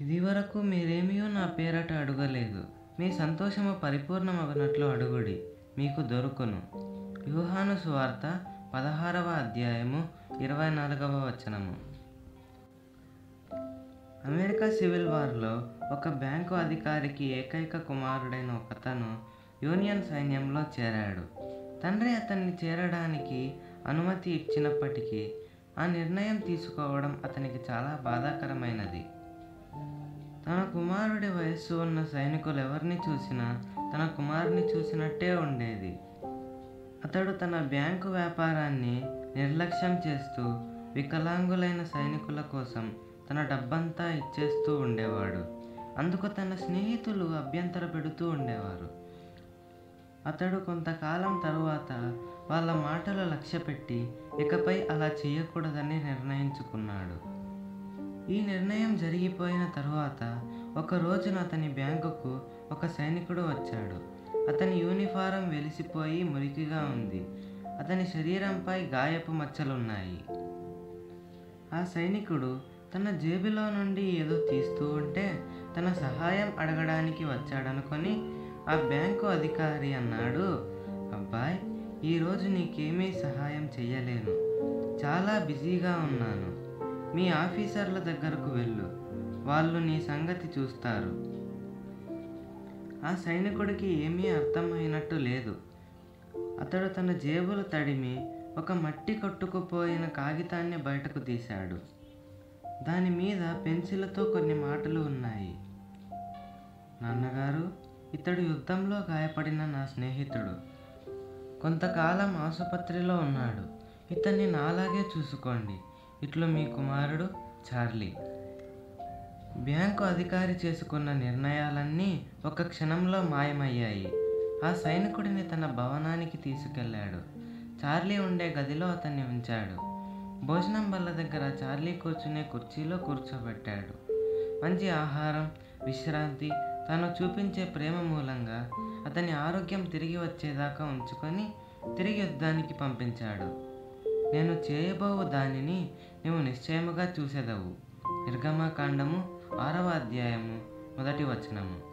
ఇదివరకు మీరేమియో నా పేరట అడుగలేదు. మీ సంతోషము పరిపూర్ణమగునట్లు అడుగుడి, మీకు దొరుకును. యోహాను సువార్త 16వ అధ్యాయము 24వ వచనము. అమెరికా సివిల్ వార్లో ఒక బ్యాంకు అధికారికి ఏకైక కుమారుడైన ఒకతను యూనియన్ సైన్యంలో చేరాడు. తండ్రి అతన్ని చేరడానికి అనుమతి ఇచ్చినప్పటికీ ఆ నిర్ణయం తీసుకోవడం అతనికి చాలా బాధాకరమైనది. తన కుమారుడి వయస్సు ఉన్న సైనికులు ఎవరిని చూసినా తన కుమారుని చూసినట్టే ఉండేది. అతడు తన బ్యాంకు వ్యాపారాన్ని నిర్లక్ష్యం చేస్తూ వికలాంగులైన సైనికుల కోసం తన డబ్బంతా ఇచ్చేస్తూ ఉండేవాడు. అందుకు తన స్నేహితులు అభ్యంతర పెడుతూ ఉండేవారు. అతడు కొంతకాలం తరువాత వాళ్ళ మాటలు లక్ష్యపెట్టి ఇకపై అలా చేయకూడదని నిర్ణయించుకున్నాడు. ఈ నిర్ణయం జరిగిపోయిన తరువాత ఒక రోజున అతని బ్యాంకుకు ఒక సైనికుడు వచ్చాడు. అతని యూనిఫారం వెలిసిపోయి మురికిగా ఉంది. అతని శరీరంపై గాయపు మచ్చలున్నాయి. ఆ సైనికుడు తన జేబులో నుండి ఏదో తీస్తూ ఉంటే తన సహాయం అడగడానికి వచ్చాడనుకొని ఆ బ్యాంకు అధికారి అన్నాడు, "అబ్బాయ్, ఈరోజు నీకేమీ సహాయం చెయ్యలేను. చాలా బిజీగా ఉన్నాను. మీ ఆఫీసర్ల దగ్గరకు వెళ్ళు, వాళ్ళు నీ సంగతి చూస్తారు." ఆ సైనికుడికి ఏమీ అర్థమైనట్టు లేదు. అతడు తన జేబులు తడిమి ఒక మట్టి కొట్టుకుపోయిన కాగితాన్ని బయటకు తీశాడు. దాని మీద పెన్సిల్తో కొన్ని మాటలు ఉన్నాయి. "నాన్నగారు, ఇతడు యుద్ధంలో గాయపడిన నా స్నేహితుడు. కొంతకాలం ఆసుపత్రిలో ఉన్నాడు. ఇతన్ని నాలాగే చూసుకోండి. ఇట్లు మీ కుమారుడు చార్లీ." బ్యాంకు అధికారి చేసుకున్న నిర్ణయాలన్నీ ఒక క్షణంలో మాయమయ్యాయి. ఆ సైనికుడిని తన భవనానికి తీసుకెళ్లాడు. చార్లీ ఉండే గదిలో అతన్ని ఉంచాడు. భోజనం బల్ల దగ్గర చార్లీ కూర్చునే కుర్చీలో కూర్చోబెట్టాడు. మంచి ఆహారం, విశ్రాంతి, తాను చూపించే ప్రేమ మూలంగా అతని ఆరోగ్యం తిరిగి వచ్చేదాకా ఉంచుకొని తిరిగి యుద్ధానికి పంపించాడు. "నేను చేయబోవు దానిని నీవు నిశ్చయముగా చూసెదవు." నిర్గమకాండము 6వ అధ్యాయము 1వ వచనము.